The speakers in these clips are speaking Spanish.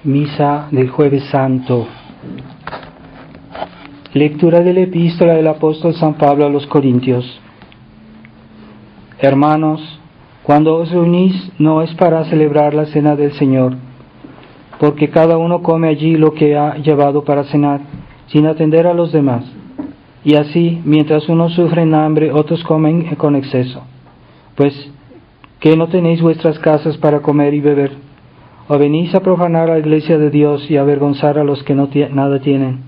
Misa del Jueves Santo. Lectura de la epístola del apóstol San Pablo a los Corintios. Hermanos, cuando os reunís no es para celebrar la cena del Señor, porque cada uno come allí lo que ha llevado para cenar, sin atender a los demás. Y así, mientras unos sufren hambre, otros comen con exceso. Pues, ¿qué no tenéis vuestras casas para comer y beber? ¿O venís a profanar la iglesia de Dios y a avergonzar a los que nada tienen?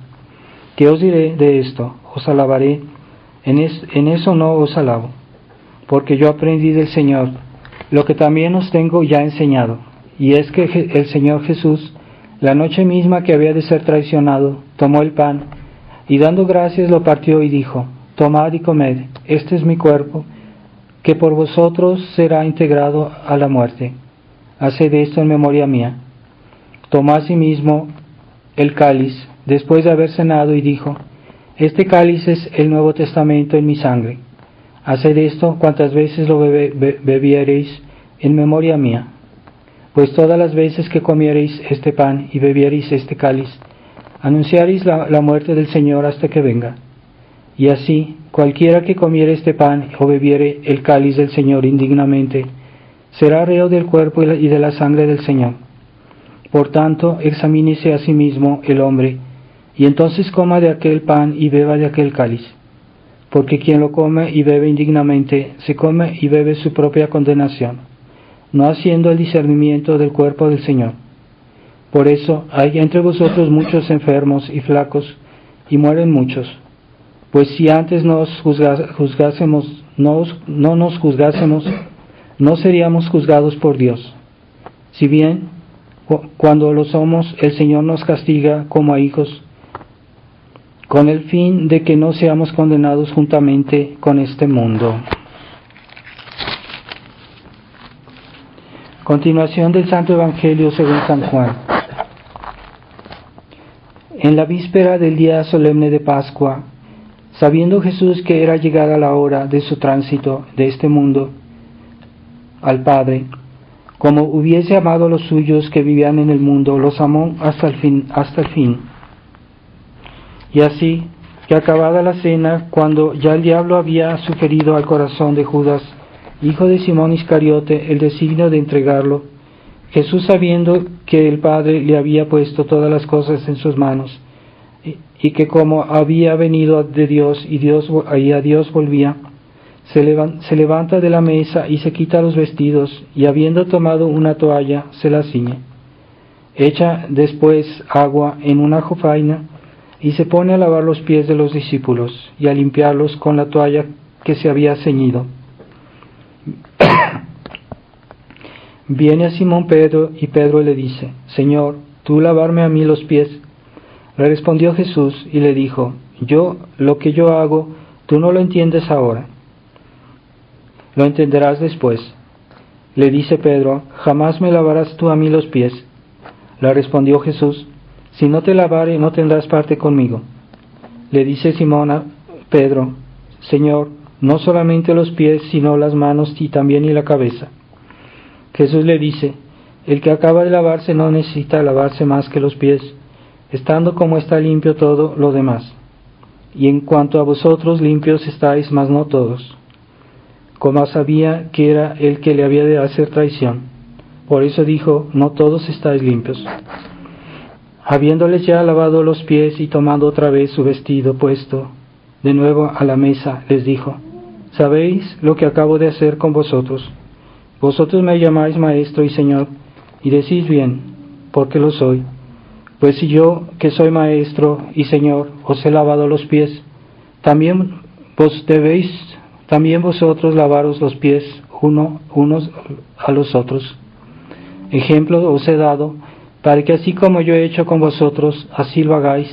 ¿Qué os diré de esto? ¿Os alabaré? En eso no os alabo, porque yo aprendí del Señor lo que también os tengo ya enseñado, y es que el Señor Jesús, la noche misma que había de ser traicionado, tomó el pan, y dando gracias lo partió y dijo: Tomad y comed, este es mi cuerpo, que por vosotros será integrado a la muerte. Haced esto en memoria mía. Tomó asimismo el cáliz, después de haber cenado, y dijo: Este cáliz es el Nuevo Testamento en mi sangre. Haced esto cuantas veces lo bebiereis en memoria mía. Pues todas las veces que comiereis este pan y bebiereis este cáliz, anunciaréis la muerte del Señor hasta que venga. Y así, cualquiera que comiere este pan o bebiere el cáliz del Señor indignamente, será reo del cuerpo y de la sangre del Señor. Por tanto, examínese a sí mismo el hombre, y entonces coma de aquel pan y beba de aquel cáliz. Porque quien lo come y bebe indignamente, se come y bebe su propia condenación, no haciendo el discernimiento del cuerpo del Señor. Por eso hay entre vosotros muchos enfermos y flacos, y mueren muchos. Pues si antes no nos juzgásemos, no seríamos juzgados por Dios. Si bien, cuando lo somos, el Señor nos castiga como a hijos, con el fin de que no seamos condenados juntamente con este mundo. Continuación del Santo Evangelio según San Juan. En la víspera del día solemne de Pascua, sabiendo Jesús que era llegada la hora de su tránsito de este mundo al Padre, como hubiese amado a los suyos que vivían en el mundo, los amó hasta el fin. Y así, que acabada la cena, cuando ya el diablo había sugerido al corazón de Judas, hijo de Simón Iscariote, el designio de entregarlo, Jesús, sabiendo que el Padre le había puesto todas las cosas en sus manos, y que como había venido de Dios y a Dios volvía, se levanta de la mesa y se quita los vestidos, y habiendo tomado una toalla, se la ciñe. Echa después agua en una jofaina, y se pone a lavar los pies de los discípulos, y a limpiarlos con la toalla que se había ceñido. Viene a Simón Pedro, y Pedro le dice: Señor, ¿tú lavarme a mí los pies? Le respondió Jesús, y le dijo: lo que yo hago, tú no lo entiendes ahora, lo entenderás después. Le dice Pedro: ¿Jamás me lavarás tú a mí los pies? Le respondió Jesús: Si no te lavare, no tendrás parte conmigo. Le dice Simón a Pedro: Señor, no solamente los pies, sino las manos y también la cabeza. Jesús le dice: El que acaba de lavarse no necesita lavarse más que los pies, estando como está limpio todo lo demás. Y en cuanto a vosotros, limpios estáis, mas no todos. Como sabía que era el que le había de hacer traición, por eso dijo: No todos estáis limpios. Habiéndoles ya lavado los pies y tomando otra vez su vestido puesto de nuevo a la mesa, les dijo: ¿Sabéis lo que acabo de hacer con vosotros? Vosotros me llamáis Maestro y Señor, y decís bien, porque lo soy. Pues si yo, que soy Maestro y Señor, os he lavado los pies, también vosotros lavaros los pies unos a los otros. Ejemplo os he dado, para que así como yo he hecho con vosotros, así lo hagáis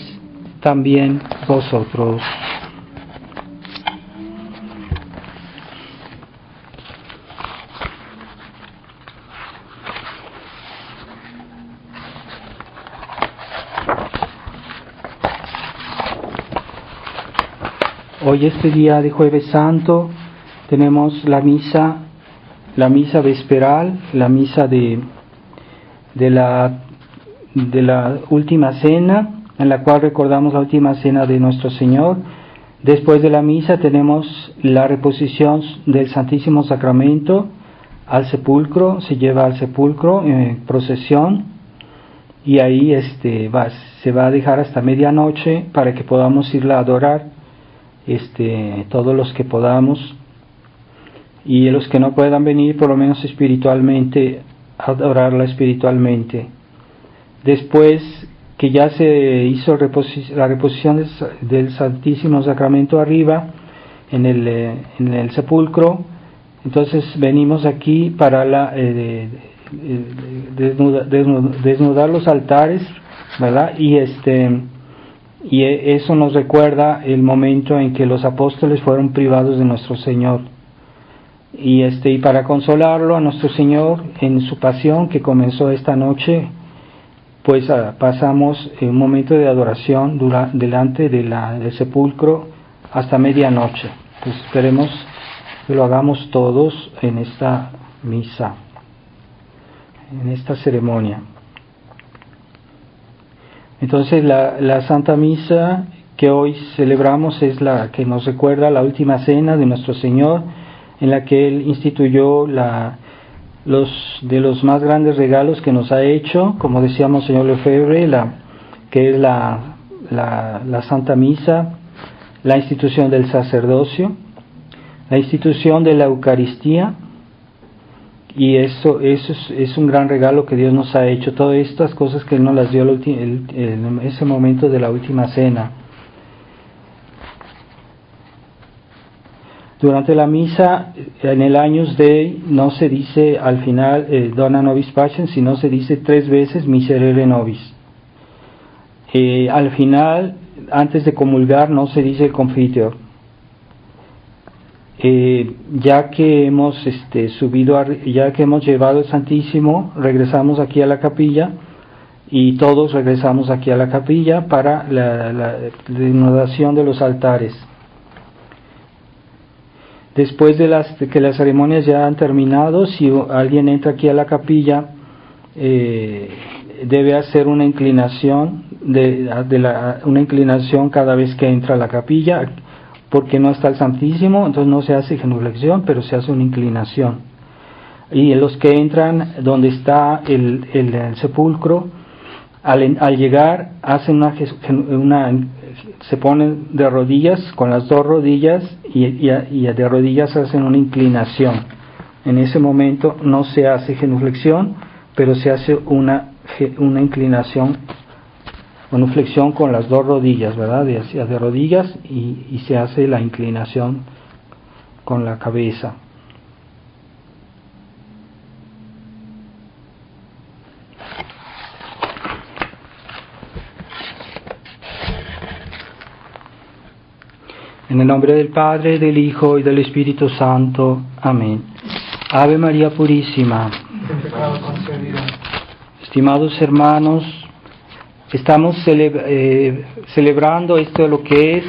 también vosotros. Hoy, este día de Jueves Santo, tenemos la misa vesperal, la misa de de la última cena, en la cual recordamos la última cena de nuestro Señor. Después de la misa tenemos la reposición del Santísimo Sacramento al sepulcro, se lleva al sepulcro en procesión, y ahí se va a dejar hasta medianoche para que podamos irla a adorar, todos los que podamos, y los que no puedan venir, por lo menos espiritualmente, adorarla espiritualmente. Después que ya se hizo la reposición del Santísimo Sacramento arriba en el sepulcro, entonces venimos aquí para desnudar los altares, ¿verdad? Y eso nos recuerda el momento en que los apóstoles fueron privados de nuestro Señor. Y para consolarlo a nuestro Señor en su pasión que comenzó esta noche, pues pasamos un momento de adoración delante del sepulcro hasta medianoche. Pues esperemos que lo hagamos todos en esta misa, en esta ceremonia. Entonces la Santa Misa que hoy celebramos es la que nos recuerda la última cena de nuestro Señor, en la que Él instituyó los más grandes regalos que nos ha hecho, como decíamos Señor Lefebvre, que es la Santa Misa, la institución del sacerdocio, la institución de la Eucaristía, y eso es un gran regalo que Dios nos ha hecho, todas estas cosas que Él nos las dio en ese momento de la última cena. Durante la misa, en el Agnus Dei, no se dice al final Dona Nobis Pacem, sino se dice 3 veces Miserere Nobis. Al final, antes de comulgar, no se dice Confiteor. Ya que hemos ya que hemos llevado el Santísimo, regresamos aquí a la capilla, y todos regresamos aquí a la capilla para la desnudación de los altares. Después de que las ceremonias ya han terminado, si alguien entra aquí a la capilla, debe hacer una inclinación una inclinación cada vez que entra a la capilla, porque no está el Santísimo, entonces no se hace genuflexión, pero se hace una inclinación. Y los que entran donde está el sepulcro, al llegar hacen se ponen de rodillas, con las 2 rodillas, y de rodillas hacen una inclinación. En ese momento no se hace genuflexión, pero se hace una inclinación, una flexión con las 2 rodillas, ¿verdad? De rodillas, y se hace la inclinación con la cabeza. En el nombre del Padre, del Hijo y del Espíritu Santo. Amén. Ave María Purísima. Estimados hermanos, estamos celebrando lo que es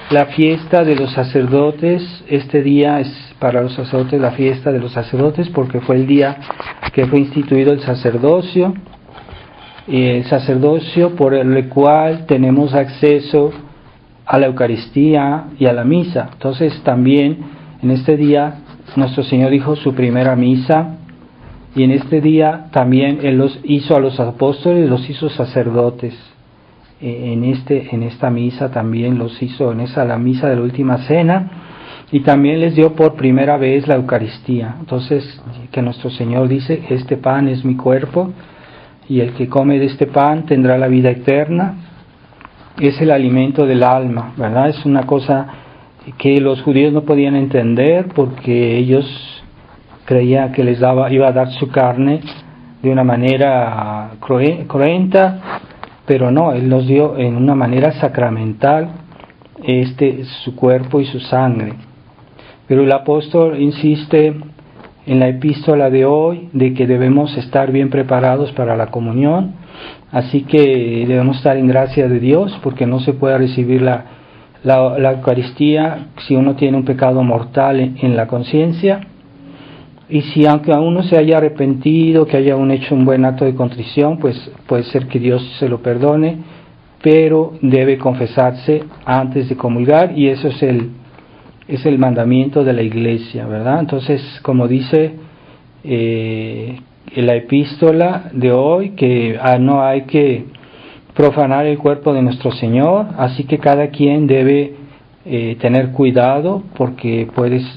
la fiesta de los sacerdotes. Este día es para los sacerdotes la fiesta de los sacerdotes, porque fue el día que fue instituido el sacerdocio por el cual tenemos acceso a la Eucaristía y a la misa. Entonces también en este día nuestro Señor dijo su primera misa, y en este día también Él los hizo a los apóstoles, los hizo sacerdotes. En esta misa también los hizo, la misa de la última cena, y también les dio por primera vez la Eucaristía. Entonces, que nuestro Señor dice: este pan es mi cuerpo, y el que come de este pan tendrá la vida eterna. Es el alimento del alma, ¿verdad? Es una cosa que los judíos no podían entender, porque ellos creían que iba a dar su carne de una manera cruenta, pero no, Él nos dio en una manera sacramental su cuerpo y su sangre. Pero el apóstol insiste en la epístola de hoy de que debemos estar bien preparados para la comunión. Así que debemos estar en gracia de Dios, porque no se puede recibir la Eucaristía si uno tiene un pecado mortal en la conciencia. Y si aunque aún no se haya arrepentido, que haya hecho un buen acto de contrición, pues puede ser que Dios se lo perdone, pero debe confesarse antes de comulgar, y eso es el mandamiento de la Iglesia, ¿verdad? Entonces, como dice la epístola de hoy, que no hay que profanar el cuerpo de nuestro Señor, así que cada quien debe tener cuidado, porque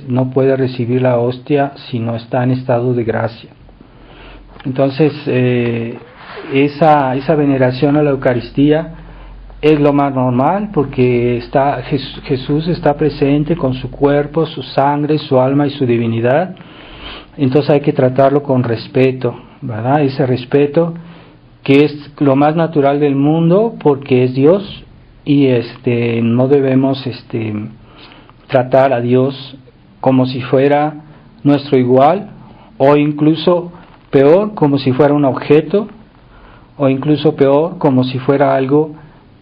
no puede recibir la hostia si no está en estado de gracia. Entonces, esa veneración a la Eucaristía es lo más normal, porque Jesús está presente con su cuerpo, su sangre, su alma y su divinidad. Entonces hay que tratarlo con respeto, ¿verdad? Ese respeto que es lo más natural del mundo, porque es Dios, y no debemos tratar a Dios como si fuera nuestro igual, o incluso peor, como si fuera un objeto, o incluso peor, como si fuera algo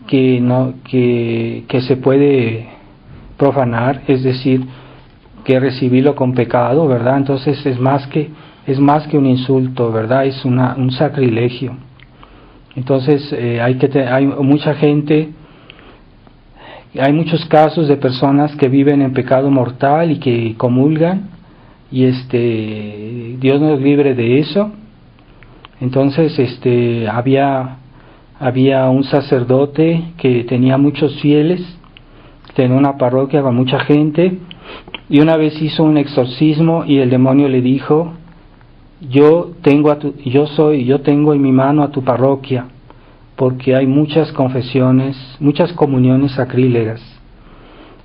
que se puede profanar, es decir, que recibirlo con pecado, ¿verdad? Entonces es más que un insulto, ¿verdad? Es un sacrilegio. Entonces hay mucha gente, hay muchos casos de personas que viven en pecado mortal y que comulgan, y Dios nos libre de eso. Entonces había un sacerdote que tenía muchos fieles, tenía una parroquia con mucha gente, y una vez hizo un exorcismo y el demonio le dijo: yo tengo en mi mano a tu parroquia, porque hay muchas confesiones, muchas comuniones sacrílegas.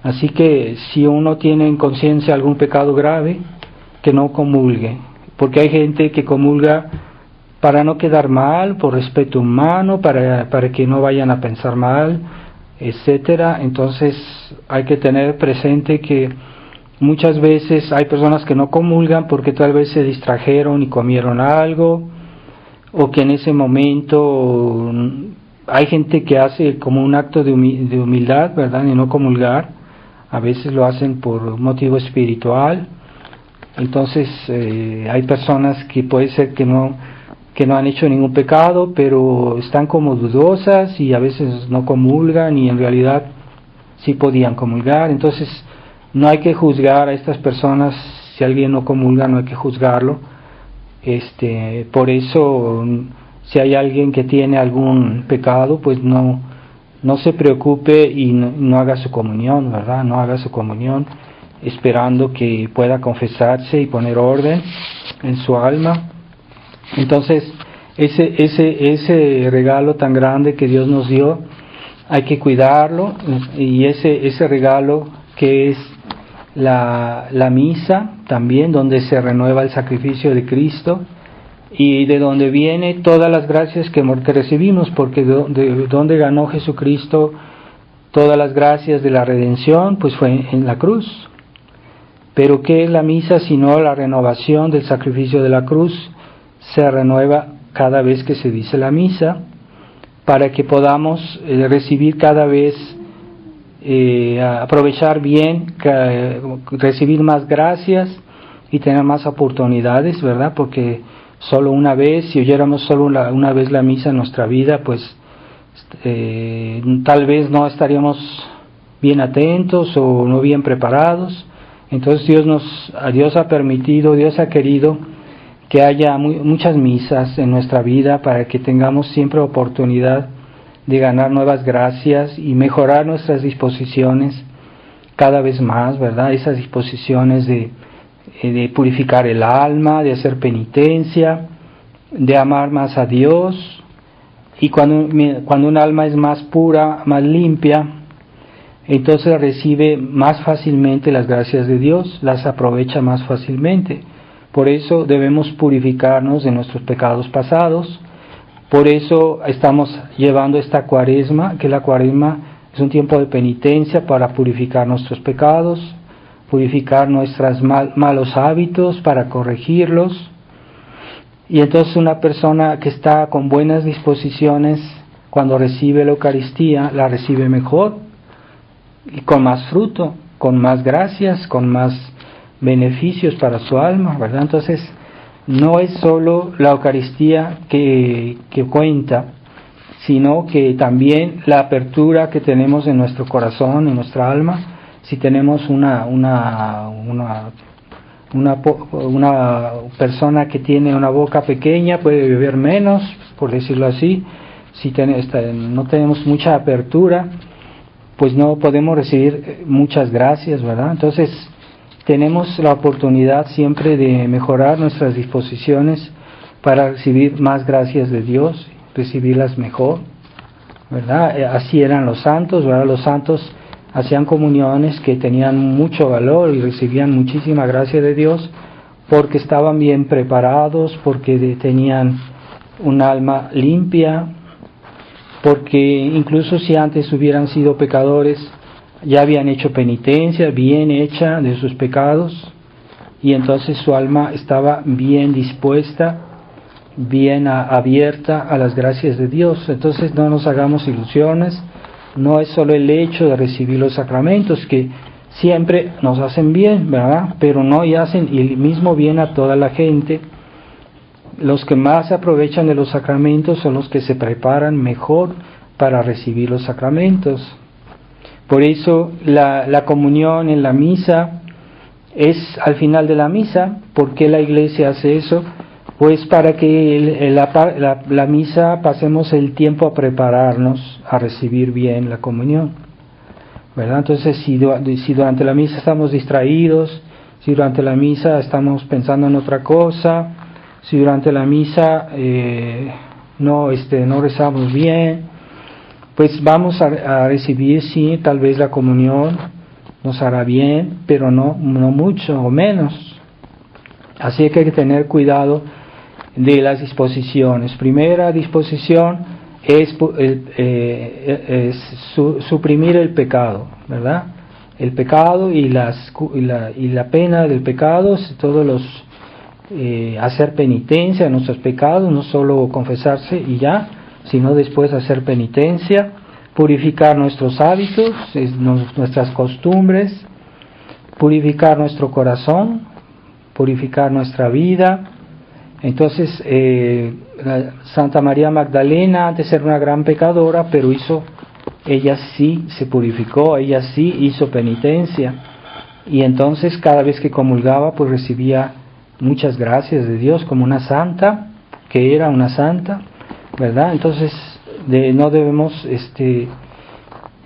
Así que si uno tiene en conciencia algún pecado grave, que no comulgue, porque hay gente que comulga para no quedar mal, por respeto humano, para que no vayan a pensar mal, etcétera. Entonces hay que tener presente que muchas veces hay personas que no comulgan porque tal vez se distrajeron y comieron algo, o que en ese momento hay gente que hace como un acto de humildad, ¿verdad?, de no comulgar. A veces lo hacen por motivo espiritual. Entonces hay personas que puede ser que no han hecho ningún pecado, pero están como dudosas y a veces no comulgan, y en realidad sí podían comulgar. Entonces no hay que juzgar a estas personas. Si alguien no comulga, no hay que juzgarlo. Por eso, si hay alguien que tiene algún pecado, pues no se preocupe y no haga su comunión, ¿verdad? No haga su comunión, esperando que pueda confesarse y poner orden en su alma. Entonces, ese regalo tan grande que Dios nos dio, hay que cuidarlo, y ese regalo que es la misa también, donde se renueva el sacrificio de Cristo, y de donde viene todas las gracias que recibimos, porque de donde ganó Jesucristo todas las gracias de la redención, pues fue en la cruz. Pero ¿qué es la misa sino la renovación del sacrificio de la cruz? Se renueva cada vez que se dice la misa, para que podamos recibir cada vez, aprovechar bien, recibir más gracias y tener más oportunidades, ¿verdad? Porque solo una vez, si oyéramos solo una vez la misa en nuestra vida, pues tal vez no estaríamos bien atentos o no bien preparados. Entonces Dios ha permitido, Dios ha querido que haya muchas misas en nuestra vida, para que tengamos siempre oportunidad de ganar nuevas gracias y mejorar nuestras disposiciones cada vez más, ¿verdad? Esas disposiciones de purificar el alma, de hacer penitencia, de amar más a Dios. Y cuando un alma es más pura, más limpia, entonces recibe más fácilmente las gracias de Dios, las aprovecha más fácilmente. Por eso debemos purificarnos de nuestros pecados pasados. Por eso estamos llevando esta cuaresma, que la cuaresma es un tiempo de penitencia para purificar nuestros pecados, purificar nuestros malos hábitos, para corregirlos. Y entonces una persona que está con buenas disposiciones, cuando recibe la Eucaristía, la recibe mejor y con más fruto, con más gracias, con más beneficios para su alma, ¿verdad? Entonces, no es solo la Eucaristía que cuenta, sino que también la apertura que tenemos en nuestro corazón, en nuestra alma. Si tenemos una persona que tiene una boca pequeña, puede beber menos, por decirlo así. Si no tenemos mucha apertura, pues no podemos recibir muchas gracias, ¿verdad? Entonces, tenemos la oportunidad siempre de mejorar nuestras disposiciones para recibir más gracias de Dios, recibirlas mejor, ¿verdad? Así eran los santos, ¿verdad? Los santos hacían comuniones que tenían mucho valor y recibían muchísima gracia de Dios porque estaban bien preparados, porque tenían un alma limpia, porque incluso si antes hubieran sido pecadores, ya habían hecho penitencia bien hecha de sus pecados, y entonces su alma estaba bien dispuesta, bien abierta a las gracias de Dios. Entonces no nos hagamos ilusiones, no es solo el hecho de recibir los sacramentos, que siempre nos hacen bien, ¿verdad? Pero no y hacen el mismo bien a toda la gente. Los que más se aprovechan de los sacramentos son los que se preparan mejor para recibir los sacramentos. Por eso la comunión en la misa es al final de la misa. ¿Por qué la Iglesia hace eso? Pues para que la misa pasemos el tiempo a prepararnos a recibir bien la comunión, ¿verdad? Entonces, si durante la misa estamos distraídos, si durante la misa estamos pensando en otra cosa, si durante la misa no rezamos bien, pues vamos a recibir, sí, tal vez la comunión nos hará bien, pero no mucho o menos. Así que hay que tener cuidado de las disposiciones. Primera disposición es suprimir el pecado, ¿verdad? El pecado y la pena del pecado, hacer penitencia de nuestros pecados, no solo confesarse y ya, sino después hacer penitencia, purificar nuestros hábitos, nuestras costumbres, purificar nuestro corazón, purificar nuestra vida. Entonces, Santa María Magdalena antes era una gran pecadora, pero ella sí se purificó, ella sí hizo penitencia, y entonces cada vez que comulgaba pues recibía muchas gracias de Dios como una santa, que era una santa, ¿verdad? Entonces no debemos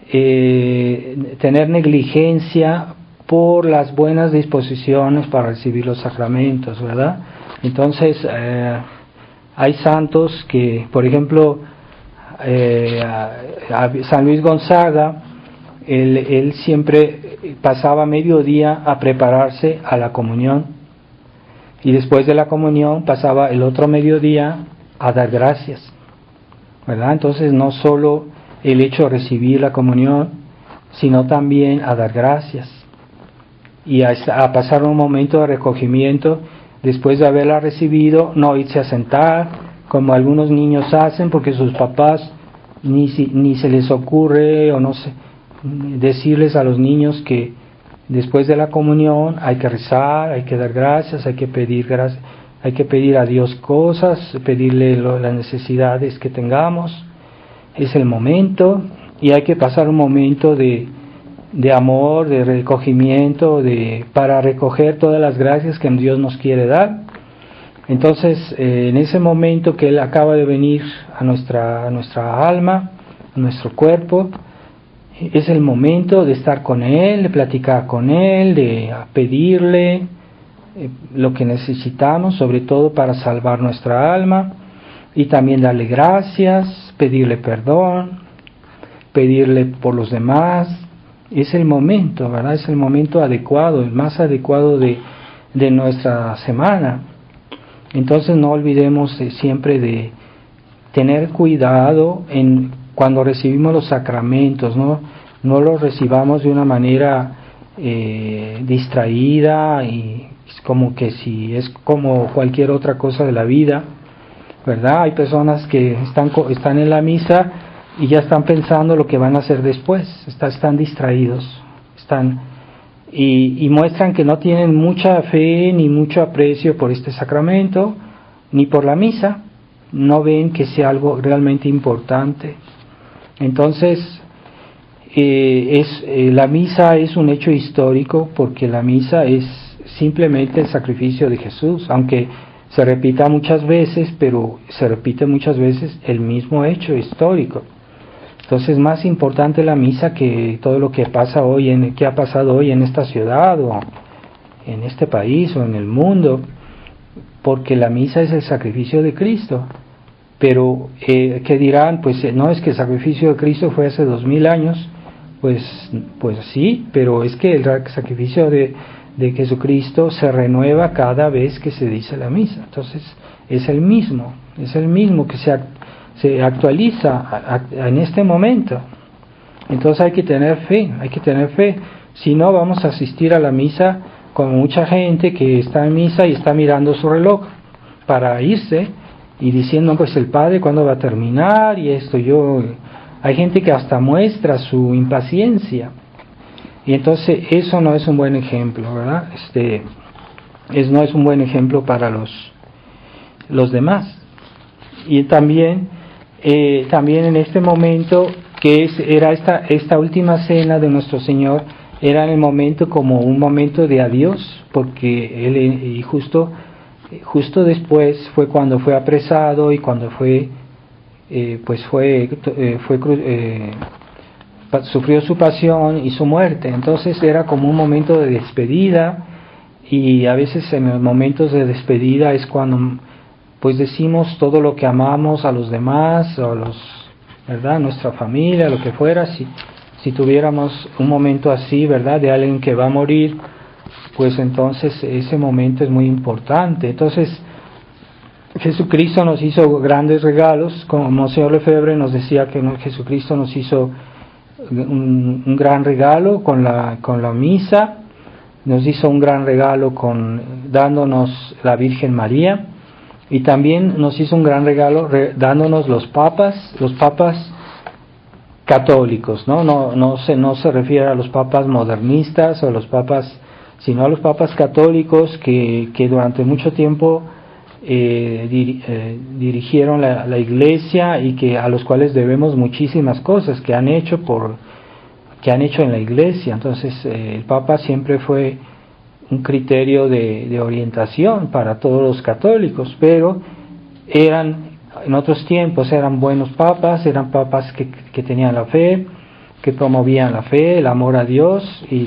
tener negligencia por las buenas disposiciones para recibir los sacramentos, ¿verdad? Entonces hay santos que, por ejemplo, San Luis Gonzaga, él siempre pasaba mediodía a prepararse a la comunión, y después de la comunión pasaba el otro mediodía a dar gracias, ¿verdad? Entonces no solo el hecho de recibir la comunión, sino también a dar gracias y a pasar un momento de recogimiento después de haberla recibido, no irse a sentar como algunos niños hacen, porque sus papás ni se les ocurre, o no sé, decirles a los niños que después de la comunión hay que rezar, hay que dar gracias, hay que pedir a Dios cosas, pedirle las necesidades que tengamos. Es el momento, y hay que pasar un momento de amor, de recogimiento, para recoger todas las gracias que Dios nos quiere dar. Entonces, en ese momento que Él acaba de venir a nuestra alma, a nuestro cuerpo, es el momento de estar con Él, de platicar con Él, de pedirle lo que necesitamos, sobre todo para salvar nuestra alma, y también darle gracias, pedirle perdón, pedirle por los demás. Es el momento, ¿verdad? Es el momento adecuado, el más adecuado de nuestra semana. Entonces no olvidemos siempre de tener cuidado cuando recibimos los sacramentos, no los recibamos de una manera distraída, y como que si es como cualquier otra cosa de la vida, ¿verdad? Hay personas que están en la misa y ya están pensando lo que van a hacer después, están distraídos, están y muestran que no tienen mucha fe ni mucho aprecio por este sacramento, ni por la misa, no ven que sea algo realmente importante. Entonces, la misa es un hecho histórico, porque la misa es simplemente el sacrificio de Jesús, aunque se repita muchas veces, pero se repite muchas veces el mismo hecho histórico. Entonces es más importante la misa que todo lo que pasa hoy, que ha pasado hoy en esta ciudad o en este país o en el mundo, porque la misa es el sacrificio de Cristo. Pero ¿qué dirán? Pues no, es que el sacrificio de Cristo fue hace 2000 años. Pues sí, pero es que el sacrificio de Jesucristo se renueva cada vez que se dice la misa. Entonces es el mismo que se actualiza en este momento. Entonces hay que tener fe. Si no, vamos a asistir a la misa con mucha gente que está en misa y está mirando su reloj para irse y diciendo, pues el Padre ¿cuándo va a terminar? Y esto, hay gente que hasta muestra su impaciencia, y entonces eso no es un buen ejemplo, ¿verdad? No es un buen ejemplo para los demás. Y también en este momento que era esta última cena de nuestro Señor, era en el momento como un momento de adiós, porque él justo después fue cuando fue apresado y cuando sufrió su pasión y su muerte. Entonces era como un momento de despedida, y a veces en los momentos de despedida es cuando pues decimos todo lo que amamos a los demás, o ¿verdad? Nuestra familia, lo que fuera. Si tuviéramos un momento así, ¿verdad?, de alguien que va a morir, pues entonces ese momento es muy importante. Entonces Jesucristo nos hizo grandes regalos, como Monseñor Lefebvre nos decía que Jesucristo nos hizo un gran regalo con la misa, nos hizo un gran regalo dándonos la Virgen María, y también nos hizo un gran regalo dándonos los papas católicos, no se refiere a los papas modernistas o los papas, sino a los papas católicos que durante mucho tiempo dirigieron la Iglesia, y a los cuales debemos muchísimas cosas que han hecho en la Iglesia. Entonces el Papa siempre fue un criterio de orientación para todos los católicos, pero en otros tiempos eran buenos papas, eran papas que tenían la fe, que promovían la fe, el amor a Dios y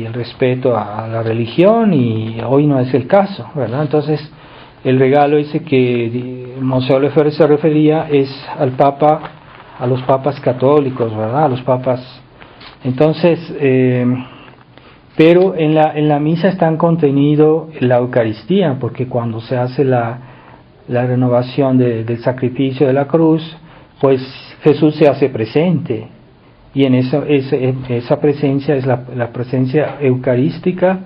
el respeto a la religión, y hoy no es el caso, ¿verdad? Entonces el regalo ese que Monseñor Lefebvre se refería es a los papas católicos, ¿verdad? A los papas. Entonces pero en la misa está contenido la Eucaristía, porque cuando se hace la renovación del sacrificio de la cruz, pues Jesús se hace presente, y en esa presencia es la presencia eucarística,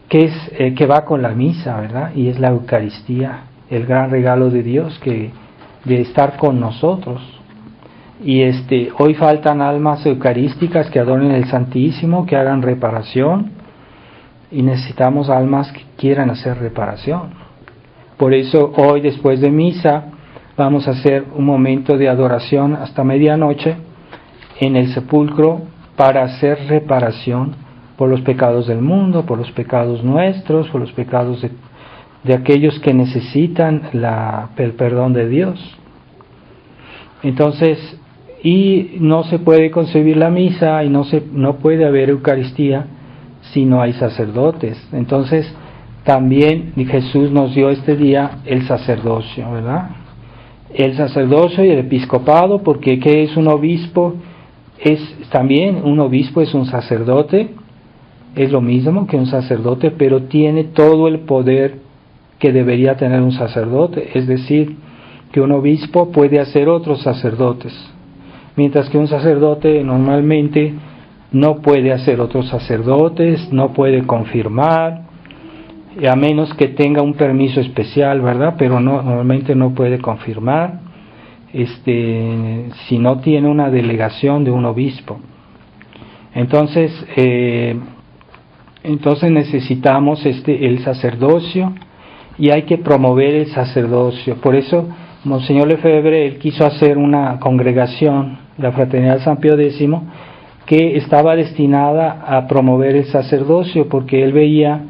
que va con la misa, ¿verdad? Y es la Eucaristía, el gran regalo de Dios de estar con nosotros. Y hoy faltan almas eucarísticas que adoren el Santísimo, que hagan reparación, y necesitamos almas que quieran hacer reparación. Por eso hoy, después de misa, vamos a hacer un momento de adoración hasta medianoche en el sepulcro, para hacer reparación por los pecados del mundo, por los pecados nuestros, por los pecados de aquellos que necesitan el perdón de Dios. Entonces, y no se puede concebir la misa, y no puede haber Eucaristía si no hay sacerdotes. Entonces también Jesús nos dio este día el sacerdocio, ¿verdad? El sacerdocio y el episcopado, porque ¿qué es un obispo? También un obispo es un sacerdote, es lo mismo que un sacerdote, pero tiene todo el poder que debería tener un sacerdote, es decir, que un obispo puede hacer otros sacerdotes, mientras que un sacerdote normalmente no puede hacer otros sacerdotes, no puede confirmar, a menos que tenga un permiso especial, ¿verdad? Pero normalmente no puede confirmar si no tiene una delegación de un obispo. Entonces necesitamos el sacerdocio, y hay que promover el sacerdocio. Por eso Monseñor Lefebvre, él quiso hacer una congregación, la Fraternidad San Pío X, que estaba destinada a promover el sacerdocio, porque él veía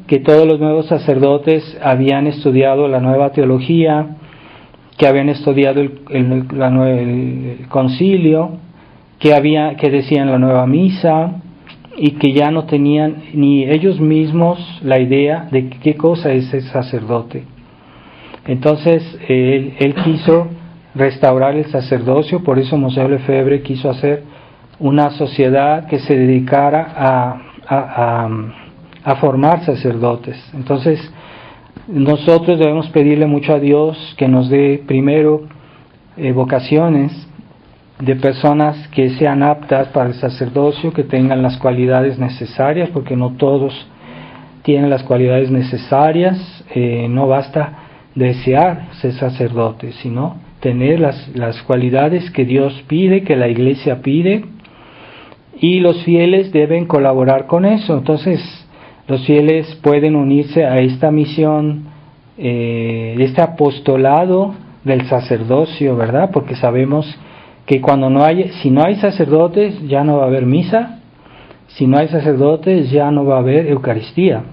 que todos los nuevos sacerdotes habían estudiado la nueva teología, que habían estudiado el concilio, que decían la nueva misa, y que ya no tenían ni ellos mismos la idea de qué cosa es el sacerdote. Entonces él quiso restaurar el sacerdocio. Por eso Monseñor Lefebvre quiso hacer una sociedad que se dedicara a formar sacerdotes. Entonces nosotros debemos pedirle mucho a Dios que nos dé primero vocaciones de personas que sean aptas para el sacerdocio, que tengan las cualidades necesarias, porque no todos tienen las cualidades necesarias. No basta desear ser sacerdote, sino tener las cualidades que Dios pide, que la Iglesia pide, y los fieles deben colaborar con eso. Entonces los fieles pueden unirse a esta misión, este apostolado del sacerdocio, ¿verdad? Porque sabemos que si no hay sacerdotes, ya no va a haber misa. Si no hay sacerdotes, ya no va a haber Eucaristía,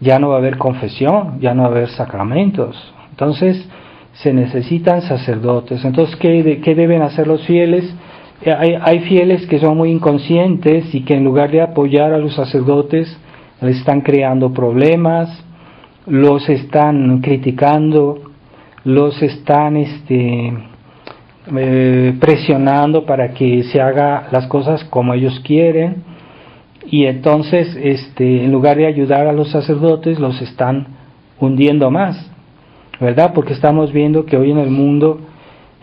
ya no va a haber confesión, ya no va a haber sacramentos. Entonces se necesitan sacerdotes. Entonces, ¿qué deben hacer los fieles? Hay fieles que son muy inconscientes y que en lugar de apoyar a los sacerdotes, les están creando problemas, los están criticando, los están presionando para que se haga las cosas como ellos quieren, y entonces en lugar de ayudar a los sacerdotes, los están hundiendo más, ¿verdad? Porque estamos viendo que hoy en el mundo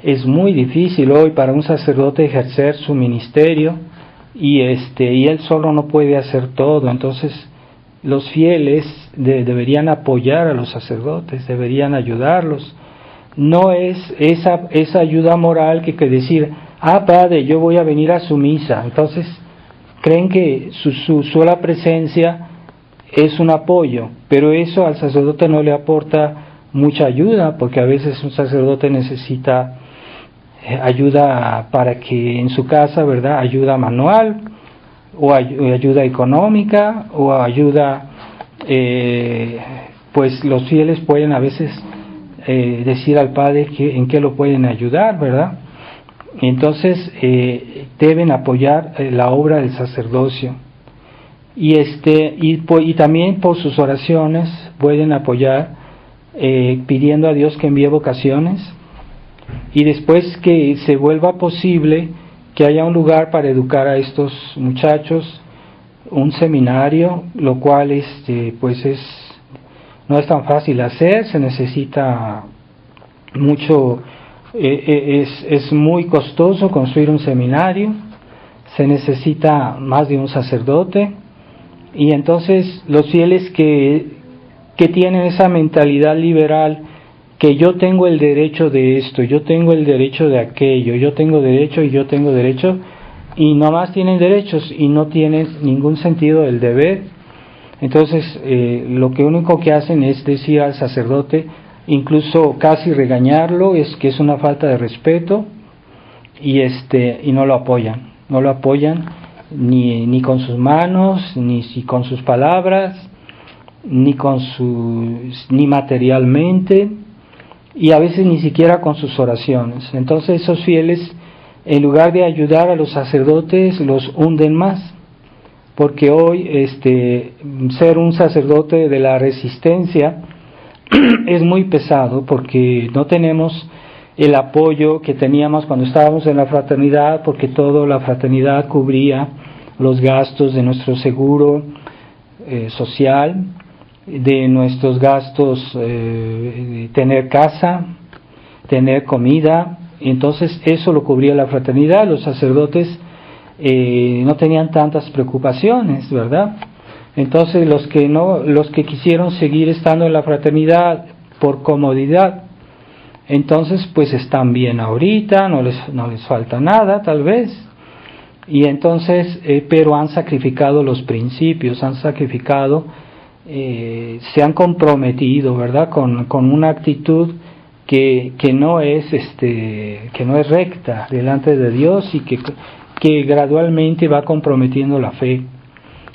es muy difícil hoy para un sacerdote ejercer su ministerio, y él solo no puede hacer todo. Entonces los fieles deberían apoyar a los sacerdotes, deberían ayudarlos. No es esa ayuda moral que decir, padre, yo voy a venir a su misa. Entonces creen que su sola presencia es un apoyo, pero eso al sacerdote no le aporta mucha ayuda, porque a veces un sacerdote necesita ayuda para que en su casa, ¿verdad? Ayuda manual, o ayuda económica, o ayuda, pues los fieles pueden a veces decir al Padre en qué lo pueden ayudar, ¿verdad? Entonces deben apoyar la obra del sacerdocio, y también por sus oraciones pueden apoyar, pidiendo a Dios que envíe vocaciones, y después que se vuelva posible que haya un lugar para educar a estos muchachos, un seminario, lo cual pues no es tan fácil hacer, se necesita mucho, es muy costoso construir un seminario, se necesita más de un sacerdote, y entonces los fieles que tienen esa mentalidad liberal, que yo tengo el derecho de esto, yo tengo el derecho de aquello, yo tengo derecho y yo tengo derecho, y nomás tienen derechos y no tienen ningún sentido del deber. Entonces lo único que hacen es decir al sacerdote, incluso casi regañarlo, es que es una falta de respeto, y no lo apoyan ni con sus manos, ni con sus palabras, ni materialmente, y a veces ni siquiera con sus oraciones. Entonces esos fieles, en lugar de ayudar a los sacerdotes, los hunden más, porque hoy ser un sacerdote de la resistencia es muy pesado, porque no tenemos el apoyo que teníamos cuando estábamos en la fraternidad, porque toda la fraternidad cubría los gastos de nuestro seguro social, de nuestros gastos, tener casa, tener comida. Entonces eso lo cubría la fraternidad. Los sacerdotes no tenían tantas preocupaciones, ¿verdad? Entonces los que quisieron seguir estando en la fraternidad por comodidad, entonces pues están bien ahorita, no les falta nada tal vez, Y entonces, pero han sacrificado los principios, han sacrificado, se han comprometido, ¿verdad?, con una actitud que no es recta delante de Dios y que gradualmente va comprometiendo la fe.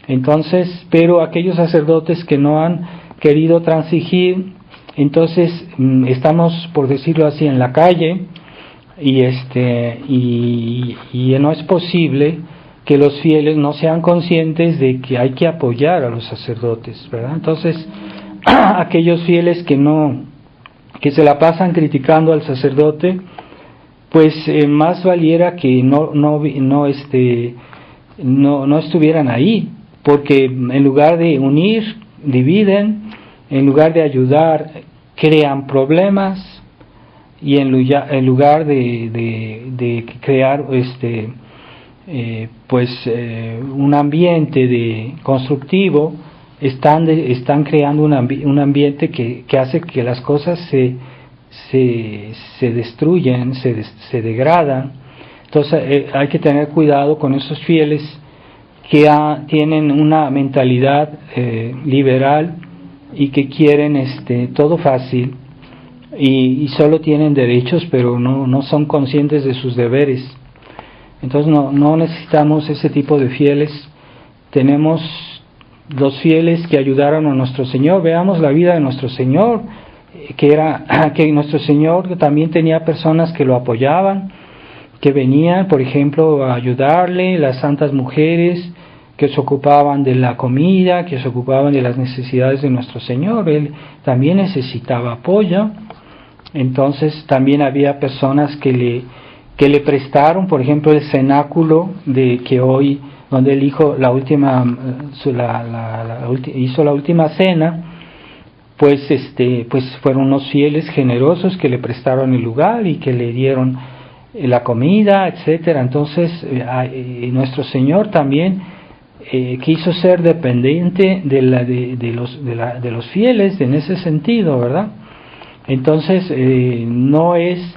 Entonces, pero aquellos sacerdotes que no han querido transigir, entonces estamos, por decirlo así, en la calle, y no es posible que los fieles no sean conscientes de que hay que apoyar a los sacerdotes, ¿verdad? Entonces, aquellos fieles que se la pasan criticando al sacerdote, pues más valiera que no estuvieran ahí, porque en lugar de unir, dividen, en lugar de ayudar, crean problemas, y en lugar de crear un ambiente constructivo, están creando un ambiente que hace que las cosas se destruyen, se degradan. Entonces hay que tener cuidado con esos fieles que tienen una mentalidad liberal y que quieren todo fácil, y solo tienen derechos, pero no son conscientes de sus deberes. Entonces no necesitamos ese tipo de fieles. Tenemos los fieles que ayudaron a nuestro Señor. Veamos la vida de nuestro Señor, que nuestro Señor también tenía personas que lo apoyaban, que venían, por ejemplo, a ayudarle, las santas mujeres que se ocupaban de la comida, que se ocupaban de las necesidades de nuestro Señor. Él también necesitaba apoyo. Entonces también había personas que le prestaron, por ejemplo, el cenáculo donde él hizo la última cena, pues fueron unos fieles generosos que le prestaron el lugar y que le dieron la comida, etcétera. Entonces nuestro Señor también quiso ser dependiente de los fieles en ese sentido, ¿verdad? Entonces no es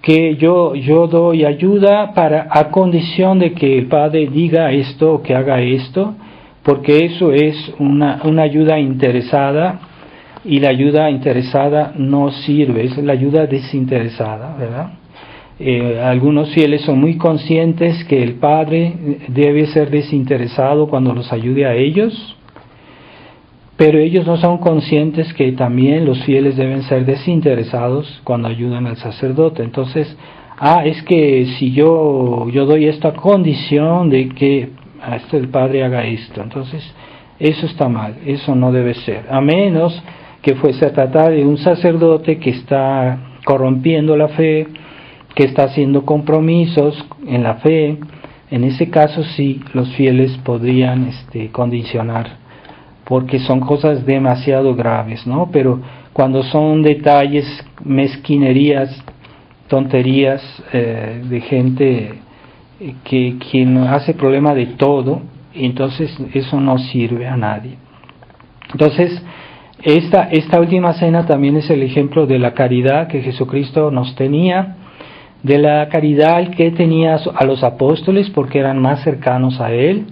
que yo doy ayuda a condición de que el Padre diga esto o que haga esto, porque eso es una ayuda interesada, y la ayuda interesada no sirve, es la ayuda desinteresada, ¿verdad? Algunos fieles son muy conscientes que el Padre debe ser desinteresado cuando los ayude a ellos, pero ellos no son conscientes que también los fieles deben ser desinteresados cuando ayudan al sacerdote. Entonces, es que si yo doy esto a condición de que el Padre haga esto, entonces eso está mal, eso no debe ser, a menos que fuese a tratar de un sacerdote que está corrompiendo la fe, que está haciendo compromisos en la fe. En ese caso sí, los fieles podrían condicionar, porque son cosas demasiado graves, ¿no? Pero cuando son detalles, mezquinerías, tonterías de gente que hace problema de todo, entonces eso no sirve a nadie. Entonces, esta última cena también es el ejemplo de la caridad que Jesucristo nos tenía, de la caridad que tenía a los apóstoles porque eran más cercanos a Él,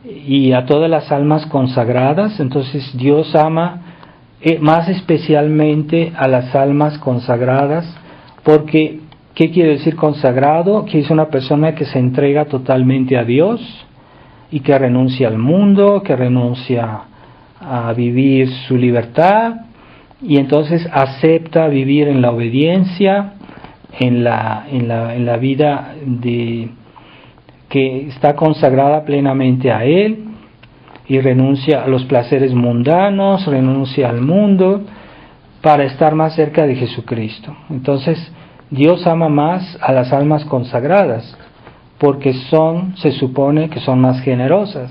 y a todas las almas consagradas. Entonces Dios ama más especialmente a las almas consagradas, porque ¿qué quiere decir consagrado? Que es una persona que se entrega totalmente a Dios y que renuncia al mundo, que renuncia a vivir su libertad, y entonces acepta vivir en la obediencia, en la vida que está consagrada plenamente a Él, y renuncia a los placeres mundanos, renuncia al mundo para estar más cerca de Jesucristo. Entonces Dios ama más a las almas consagradas porque se supone que son más generosas,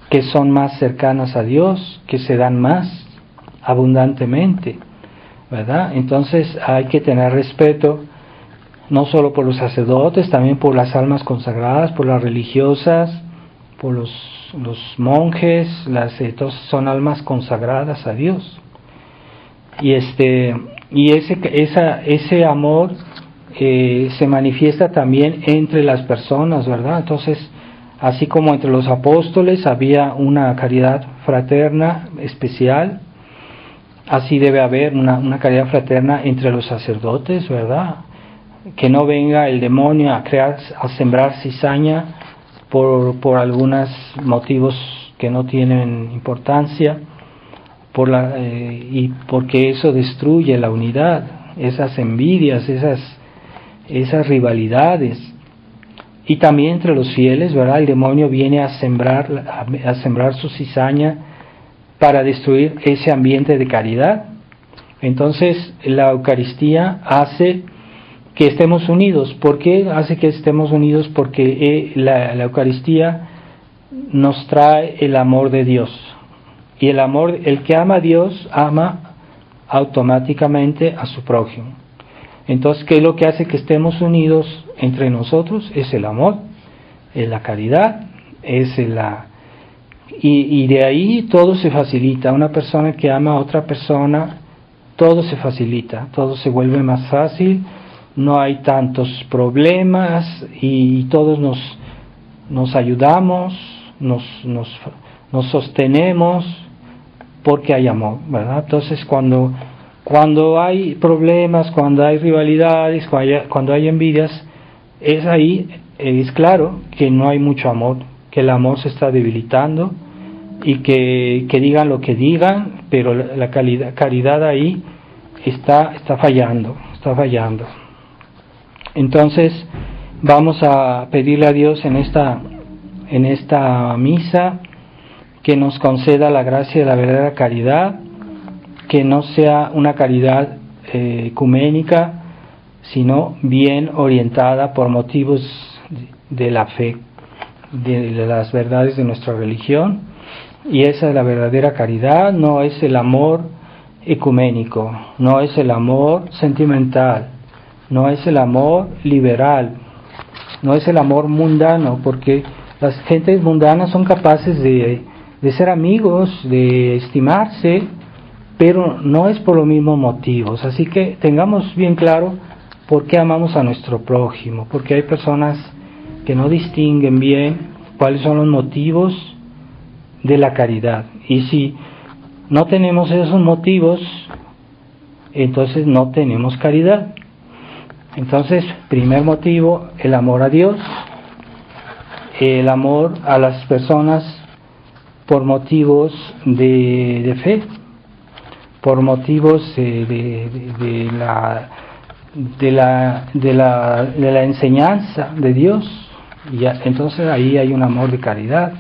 que son más cercanas a Dios, que se dan más abundantemente, ¿verdad? Entonces hay que tener respeto no solo por los sacerdotes, también por las almas consagradas, por las religiosas, por los monjes. Todos son almas consagradas a Dios. Y ese amor se manifiesta también entre las personas, ¿verdad? Entonces, así como entre los apóstoles había una caridad fraterna especial, así debe haber una caridad fraterna entre los sacerdotes, ¿verdad? Que no venga el demonio a sembrar cizaña por algunos motivos que no tienen importancia, y porque eso destruye la unidad, esas envidias, esas rivalidades. Y también entre los fieles, ¿verdad? El demonio viene a sembrar su cizaña para destruir ese ambiente de caridad. Entonces, la Eucaristía hace que estemos unidos. ¿Por qué hace que estemos unidos? Porque la Eucaristía nos trae el amor de Dios. Y el que ama a Dios, ama automáticamente a su prójimo. Entonces, ¿qué es lo que hace que estemos unidos entre nosotros? Es el amor, es la caridad, y de ahí todo se facilita. Una persona que ama a otra persona, todo se facilita, todo se vuelve más fácil, no hay tantos problemas y todos nos ayudamos, nos sostenemos porque hay amor, ¿verdad? Entonces cuando hay problemas, cuando hay rivalidades, cuando hay envidias, es claro que no hay mucho amor, que el amor se está debilitando y que digan lo que digan, pero la caridad ahí está fallando. Entonces vamos a pedirle a Dios en esta misa que nos conceda la gracia de la verdadera caridad, que no sea una caridad ecuménica, sino bien orientada por motivos de la fe, de las verdades de nuestra religión. Y esa es la verdadera caridad, no es el amor ecuménico, no es el amor sentimental, no es el amor liberal, no es el amor mundano, porque las gentes mundanas son capaces de ser amigos, de estimarse, pero no es por los mismos motivos. Así que tengamos bien claro por qué amamos a nuestro prójimo, porque hay personas que no distinguen bien cuáles son los motivos de la caridad. Y si no tenemos esos motivos, entonces no tenemos caridad. Entonces, primer motivo, el amor a Dios, el amor a las personas por motivos de fe, por motivos de la enseñanza de Dios. Y entonces ahí hay un amor de caridad.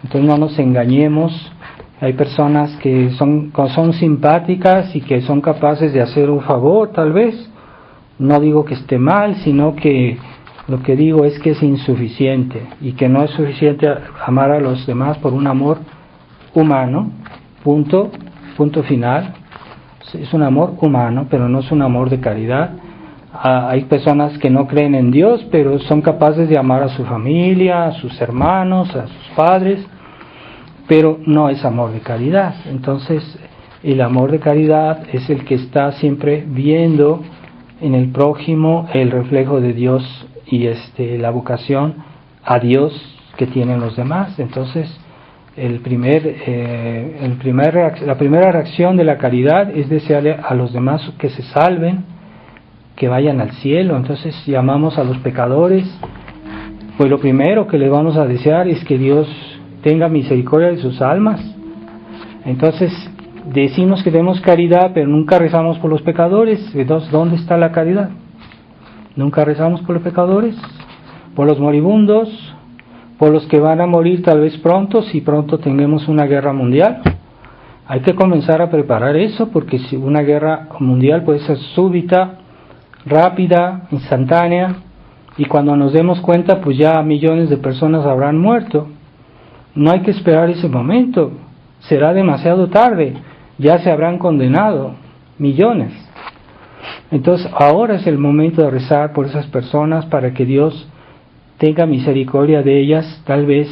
Entonces no nos engañemos. Hay personas que son simpáticas y que son capaces de hacer un favor, tal vez. No digo que esté mal, sino que lo que digo es que es insuficiente y que no es suficiente amar a los demás por un amor humano, punto final. Es un amor humano, pero no es un amor de caridad. Hay personas que no creen en Dios, pero son capaces de amar a su familia, a sus hermanos, a sus padres, pero no es amor de caridad. Entonces, el amor de caridad es el que está siempre viendo en el prójimo el reflejo de Dios y la vocación a Dios que tienen los demás. Entonces, la primera reacción de la caridad es desearle a los demás que se salven, que vayan al cielo. Entonces, si amamos a los pecadores, pues lo primero que les vamos a desear es que Dios tenga misericordia de sus almas. Entonces, decimos que tenemos caridad, pero nunca rezamos por los pecadores. Entonces, ¿dónde está la caridad? Nunca rezamos por los pecadores, por los moribundos, por los que van a morir tal vez pronto, si pronto tengamos una guerra mundial. Hay que comenzar a preparar eso, porque si una guerra mundial puede ser súbita, rápida, instantánea, y cuando nos demos cuenta, pues ya millones de personas habrán muerto. No hay que esperar ese momento, será demasiado tarde, ya se habrán condenado millones. Entonces ahora es el momento de rezar por esas personas para que Dios tenga misericordia de ellas, tal vez